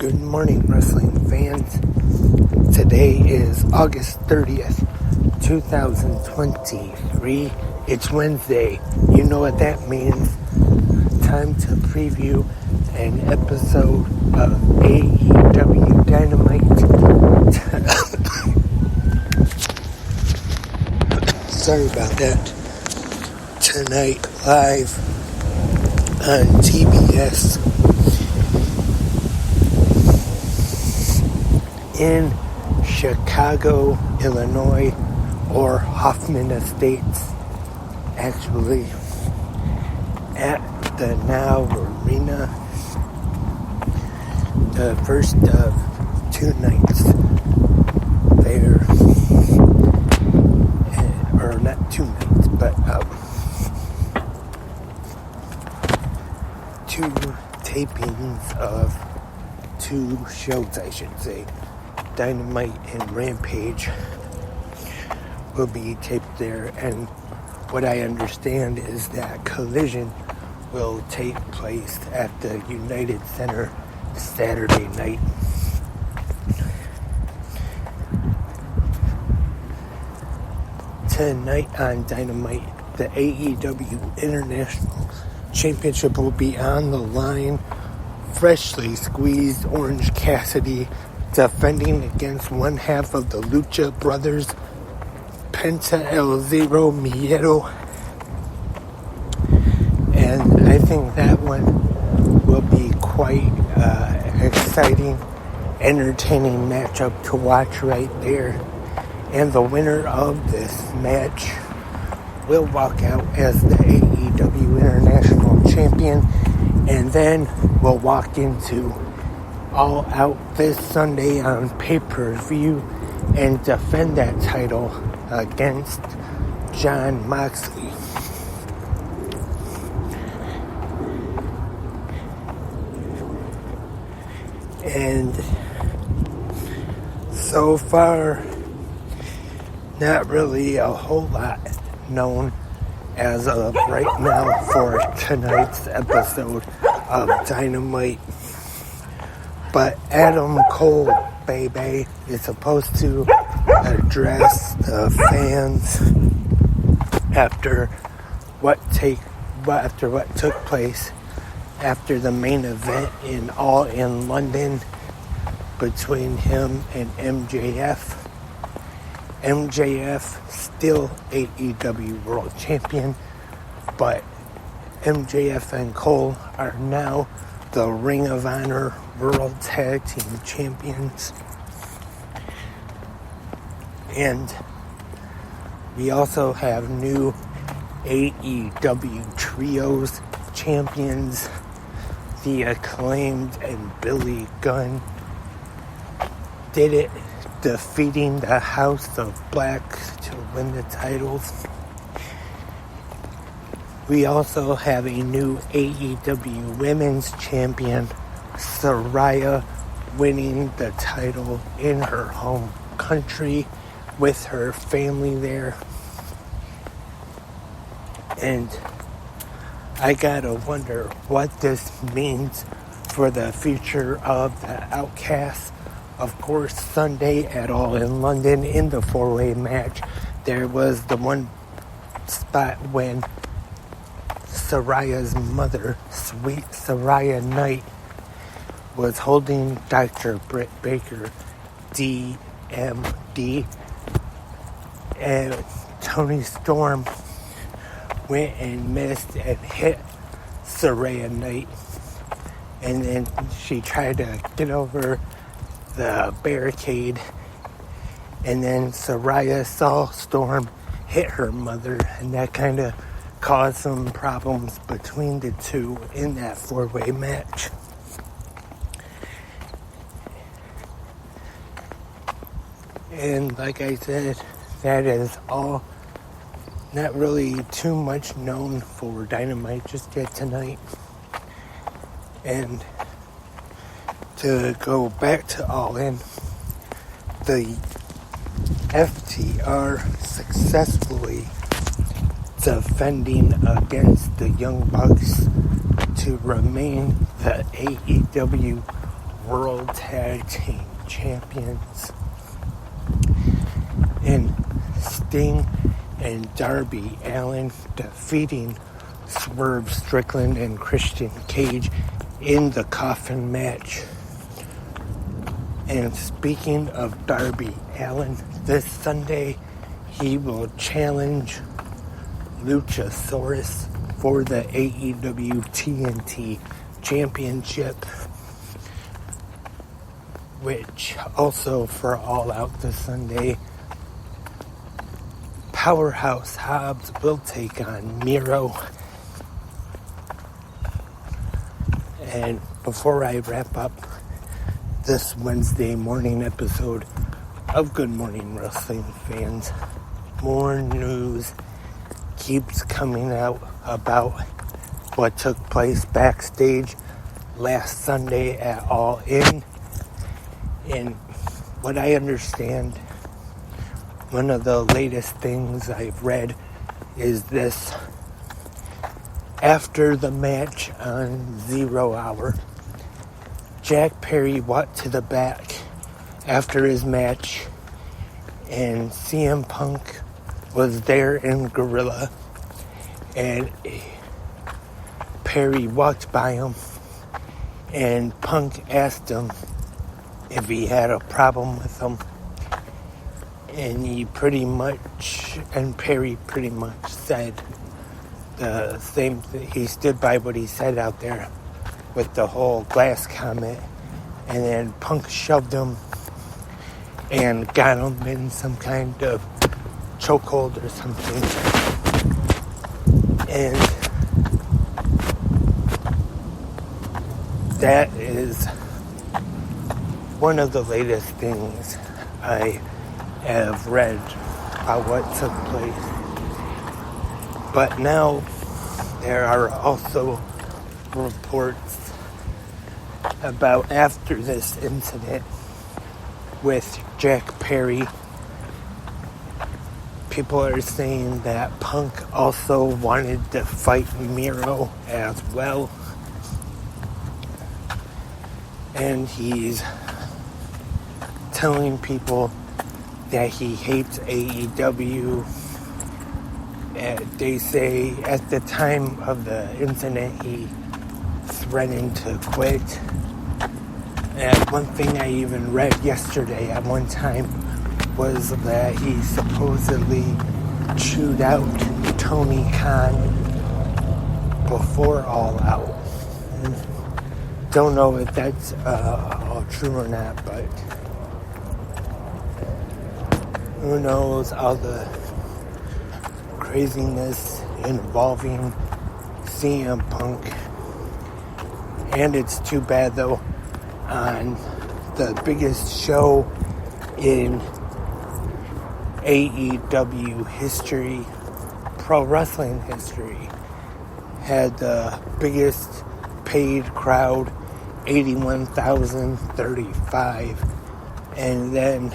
Good morning, wrestling fans. Today is August 30th, 2023. It's Wednesday. You know what that means. Time to preview an episode of AEW Dynamite. Sorry about that. Tonight, live on TBS. In Chicago, Illinois, or Hoffman Estates, actually, at the Now Arena, the first of two nights there, or not two nights, but two tapings of two shows, I should say. Dynamite and Rampage will be taped there, and what I understand is that Collision will take place at the United Center Saturday night. Tonight on Dynamite, the AEW International Championship will be on the line. Freshly squeezed Orange Cassidy defending against one half of the Lucha Brothers, Penta El Zero Miedo. And I think that one will be quite exciting, entertaining matchup to watch right there. And the winner of this match will walk out as the AEW International Champion, and then will walk into All Out this Sunday on pay-per-view and defend that title against Jon Moxley. And so far, not really a whole lot known as of right now for tonight's episode of Dynamite. But Adam Cole, baby, is supposed to address the fans after what took place after the main event in All In London between him and MJF. MJF still AEW World Champion, but MJF and Cole are now the Ring of Honor World Tag Team Champions. And we also have new AEW Trios Champions, The Acclaimed and Billy Gunn. Did it, defeating the House of Black to win the titles. We also have a new AEW Women's Champion, Saraya, winning the title in her home country with her family there. And I gotta wonder what this means for the future of the Outcasts. Of course, Sunday at All In London in the four-way match, there was the one spot when Saraya's mother, Sweet Saraya Knight, was holding Dr. Britt Baker, DMD, and Toni Storm went and missed and hit Saraya Knight, and then she tried to get over the barricade, and then Saraya saw Storm hit her mother, and that kind of caused some problems between the two in that four-way match. And like I said, that is all. Not really too much known for Dynamite just yet tonight. And to go back to All In, the FTR successfully defending against the Young Bucks to remain the AEW World Tag Team Champions. And Sting and Darby Allin defeating Swerve Strickland and Christian Cage in the coffin match. And speaking of Darby Allin, this Sunday he will challenge Luchasaurus for the AEW TNT Championship, which also for All Out this Sunday, Powerhouse Hobbs will take on Miro. And before I wrap up this Wednesday morning episode of Good Morning Wrestling Fans, more news keeps coming out about what took place backstage last Sunday at All In. And what I understand, one of the latest things I've read is this: after the match on 0 Hour, Jack Perry walked to the back after his match, and CM Punk was there in Gorilla, and Perry walked by him, and Punk asked him if he had a problem with him, and Perry pretty much said the same thing. He stood by what he said out there with the whole glass comment, and then Punk shoved him and got him in some kind of chokehold or something. And that is one of the latest things I have read about what took place. But now there are also reports about after this incident with Jack Perry, people are saying that Punk also wanted to fight Miro as well. And he's telling people that he hates AEW. They say at the time of the incident he threatened to quit. And one thing I even read yesterday at one time was that he supposedly chewed out Tony Khan before All Out. And don't know if that's all true or not, but who knows, all the craziness involving CM Punk. And it's too bad, though, on the biggest show in AEW history, pro wrestling history, had the biggest paid crowd, 81,035, and then,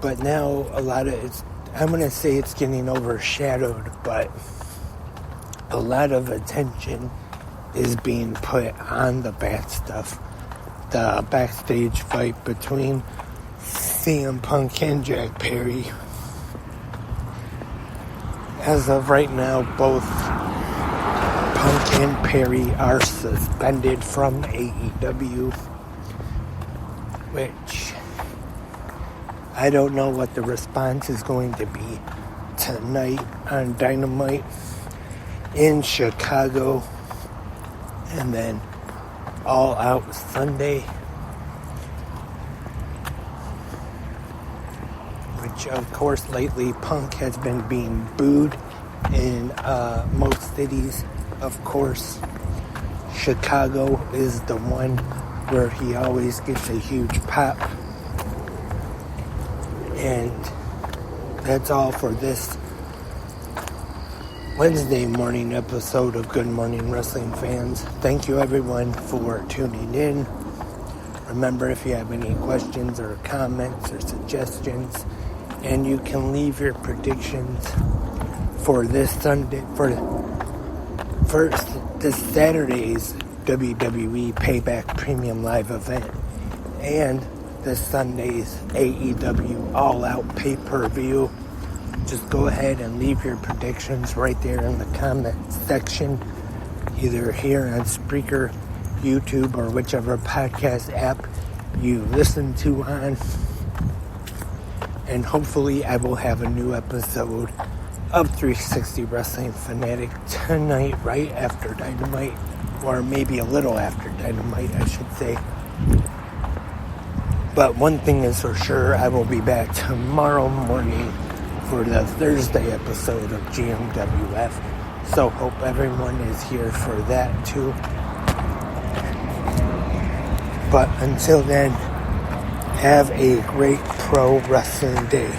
but now a lot of it's, I'm going to say it's getting overshadowed, but a lot of attention is being put on the bad stuff. The backstage fight between CM Punk and Jack Perry. As of right now, both Punk and Perry are suspended from AEW, which I don't know what the response is going to be tonight on Dynamite in Chicago, and then All Out Sunday, which of course lately Punk has been being booed in most cities. Of course, Chicago is the one where he always gets a huge pop. And that's all for this Wednesday morning episode of Good Morning Wrestling Fans. Thank you everyone for tuning in. Remember, if you have any questions or comments or suggestions, and you can leave your predictions for this Sunday, for this Saturday's WWE Payback Premium Live event and this Sunday's AEW All Out pay-per-view. Just go ahead and leave your predictions right there in the comment section, either here on Spreaker, YouTube, or whichever podcast app you listen to on. And hopefully I will have a new episode of 360 Wrestling Fanatic tonight, right after Dynamite, or maybe a little after Dynamite, I should say. But one thing is for sure, I will be back tomorrow morning for the Thursday episode of GMWF. So hope everyone is here for that too. But until then, have a great pro wrestling day.